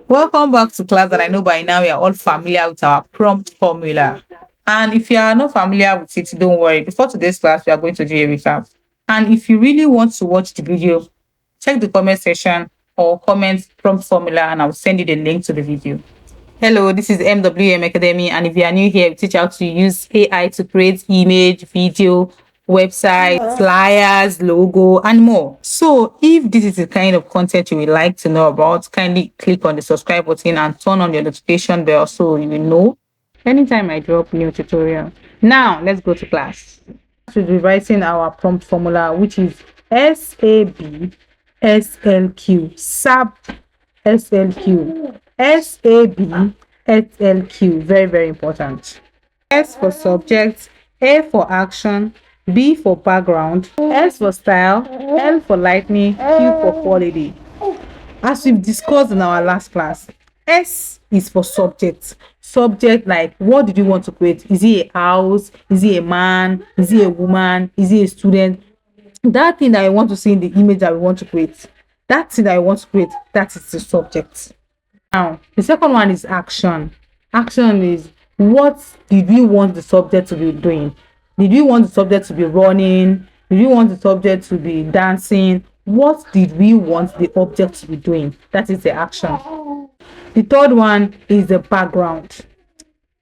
Welcome back to class, and I know by now we are all familiar with our prompt formula. And if you are not familiar with it, don't worry. Before today's class, we are going to do a recap. And if you really want to watch the video, check the comment section or comment prompt formula, and I'll send you the link to the video. Hello, this is MWM Academy, and if you are new here, we teach how to use AI to create image, video, website, flyers, logo, and more. So, if this is the kind of content you would like to know about, kindly click on the subscribe button and turn on your notification bell so you will know anytime I drop new tutorial. Now, let's go to class. We will be writing our prompt formula, which is SAB SLQ, SLQ, SAB, very, very important. S for subject, A for action, B for background, S for style, L for lightning, Q for quality. As we've discussed in our last class, S is for subject. Subject, like, what did you want to create? Is he a house? Is he a man? Is he a woman? Is he a student? That thing that I want to see in the image that we want to create, that thing that I want to create, that is the subject. Now, the second one is action. Action is, what did we want the subject to be doing? Did we want the subject to be running? Did we want the subject to be dancing? What did we want the object to be doing? That is the action. The third one is the background.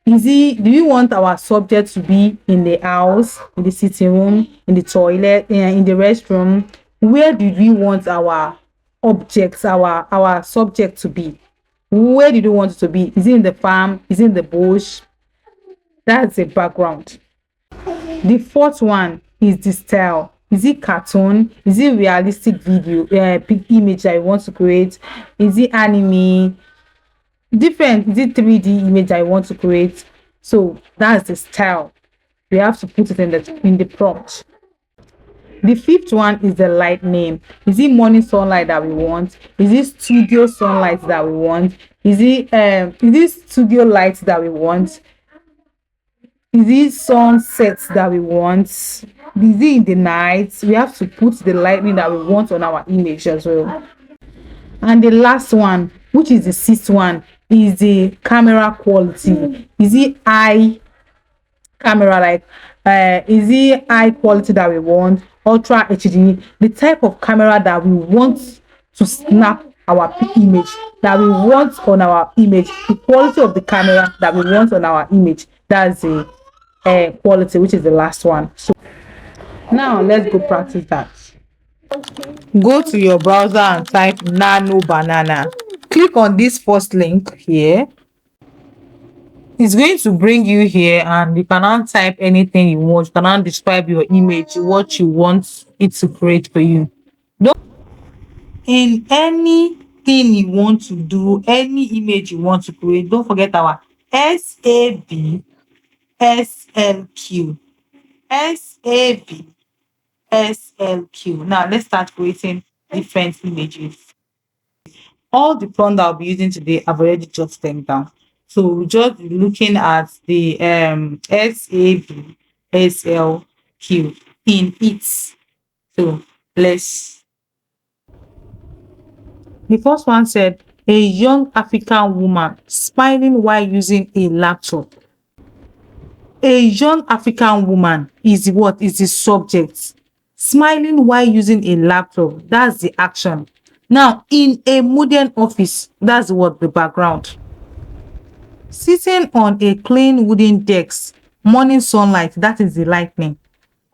Do we want our subject to be in the house, in the sitting room, in the toilet, in the restroom? Where did we want our objects, our subject to be? Where did you want it to be? Is it in the farm? Is it in the bush? That's the background. The fourth one is the style. Is it cartoon? Is it realistic video, image that I want to create? Is it anime? Different. Is it 3D image I want to create? So that's the style. We have to put it in the prompt. The fifth one is the light name. Is it morning sunlight that we want? Is it studio sunlight that we want? Is it studio lights that we want? Is it sunsets that we want? Is it in the night? We have to put the lighting that we want on our image as well. And the last one, which is the sixth one, is the camera quality. Is it high camera, like is it high quality that we want, ultra HD, the type of camera that we want to snap our image, that we want on our image, the quality of the camera that we want on our image. That's the quality, which is the last one. So now let's go practice that. Go to your browser and type Nano Banana. Click on this first link here. It's going to bring you here, and you can now type anything you want. You can now describe your image, what you want it to create for you. In anything you want to do, any image you want to create, don't forget our SAB SLQ. SAB SLQ. Now let's start creating different images. All the prompts I'll be using today, I've already jotted them down. So we're just looking at the SAB SLQ in it. So let's. The first one said, a young African woman smiling while using a laptop. A young African woman is what is the subject. Smiling while using a laptop, that's the action. Now, in a modern office, that's what the background. Sitting on a clean wooden desk, morning sunlight, that is the lightning.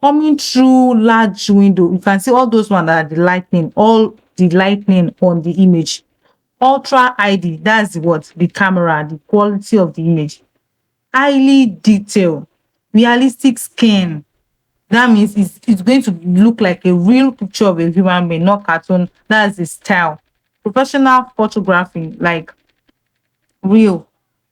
Coming through large window, you can see all those ones that are the lightning, all the lightning on the image. Ultra ID, that's what the camera, the quality of the image. Highly detailed, realistic skin. That means it's going to look like a real picture of a human being, not cartoon. That's the style. Professional photography, like real.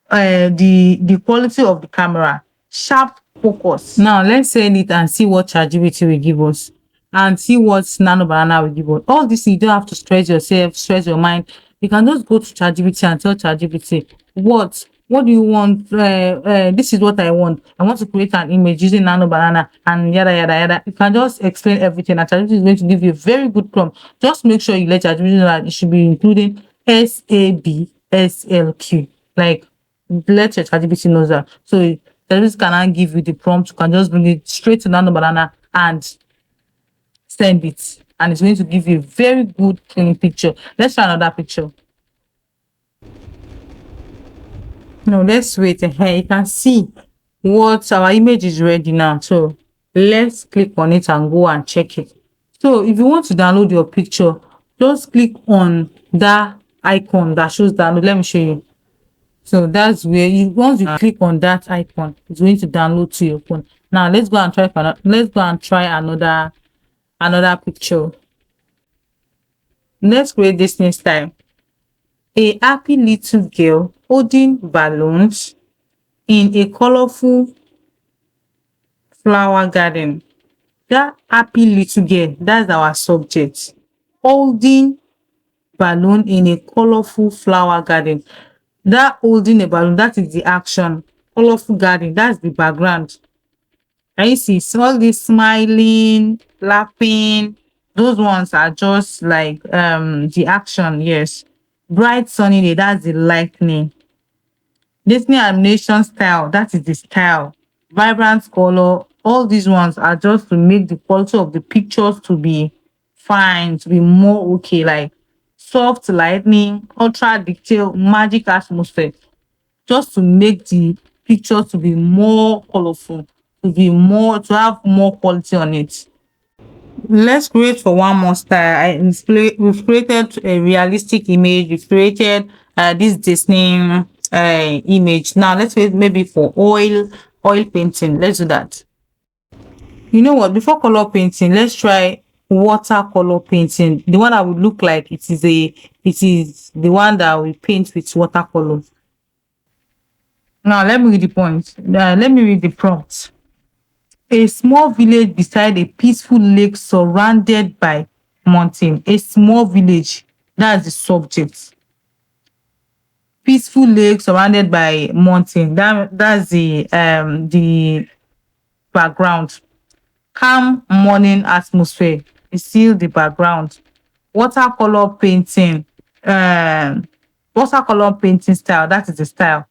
The quality of the camera, sharp focus. Now let's send it and see what ChatGPT will give us, and see what Nano Banana will give us. All this, you don't have to stress yourself, stress your mind. You can just go to ChatGPT and tell ChatGPT, what do you want? This is what I want. I want to create an image using Nano Banana and yada yada yada. You can just explain everything, and ChatGPT is going to give you a very good prompt. Just make sure you let ChatGPT know that it should be including SAB SLQ. Like, let your ChatGPT knows that. So ChatGPT cannot give you the prompt. You can just bring it straight to Nano Banana and send it, and it's going to give you a very good clean picture. Let's try another picture. No, let's wait. You can see what our image is ready now. So let's click on it and go and check it. So if you want to download your picture, just click on that icon that shows download. Let me show you. So that's where you once you click on that icon, it's going to download to your phone. Now let's go and try another picture. Let's create this next time. A happy little girl holding balloons in a colorful flower garden. That happy little girl, that's our subject. Holding balloon in a colorful flower garden. That holding a balloon, that is the action. Colorful garden, that's the background. And you see all this smiling, laughing, those ones are just like the action, yes. Bright sunny day, that's the lightning. Disney animation style, that is the style. Vibrant color, all these ones are just to make the quality of the pictures to be fine, to be more okay, like soft lightning, ultra detail, magic atmosphere, just to make the picture to be more colorful, to have more quality on it. Let's create for one more style. We've created a realistic image. We've created this Disney image. Now let's wait maybe for oil painting. Let's do that. You know what? Before color painting, let's try watercolor painting. The one that would look like it is the one that we paint with watercolor. Now let me read the point. Let me read the prompt. A small village beside a peaceful lake surrounded by mountain. A small village, that's the subject. Peaceful lake surrounded by mountain. That's the background. Calm morning atmosphere is still the background. Watercolor painting. Um, watercolor painting style. That is the style.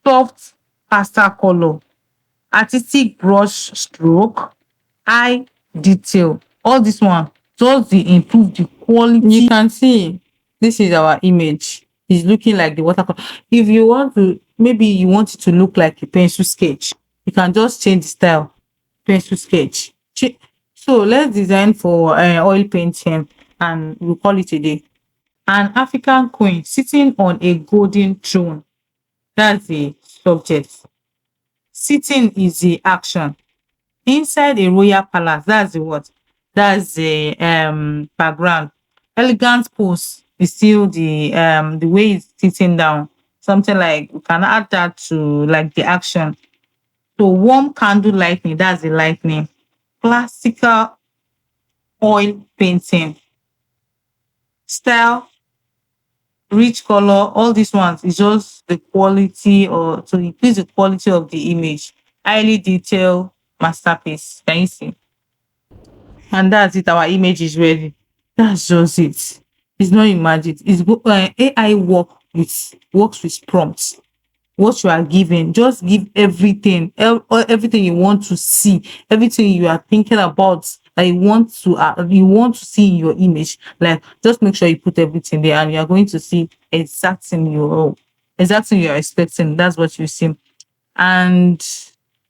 Soft pastel color, artistic brush stroke, eye detail. All this one just dey improve the quality. You can see this is our image. It's looking like the watercolor. If you want to, maybe you want it to look like a pencil sketch, you can just change the style. Pencil sketch. So let's design for oil painting and we'll call it a day. An African queen sitting on a golden throne. That's the subject. Sitting is the action. Inside a royal palace, that's the what? That's the background. Elegant pose is still the way it's sitting down. Something like we can add that to like the action. So warm candle lightning, that's the lightning. Classical oil painting. Style, rich color, all these ones is just the quality or to increase the quality of the image. Highly detailed masterpiece. Can you see? And that's it. Our image is ready. That's just it. It's not imagined. AI works with prompts. What you are given, just give everything, everything you want to see, everything you are thinking about that you want to see in your image. Like, just make sure you put everything there, and you are going to see exactly you're expecting. That's what you see. And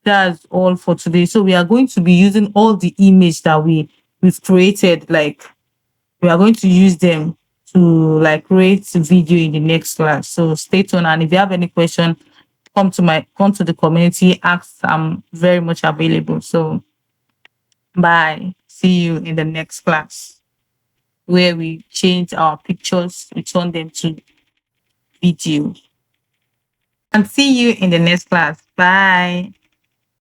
that's all for today. So we are going to be using all the image that we've created. Like, we are going to use them to like create video in the next class. So stay tuned. And if you have any question, come to the community, ask. I'm very much available. So bye. See you in the next class where we change our pictures, we turn them to video. And see you in the next class. Bye.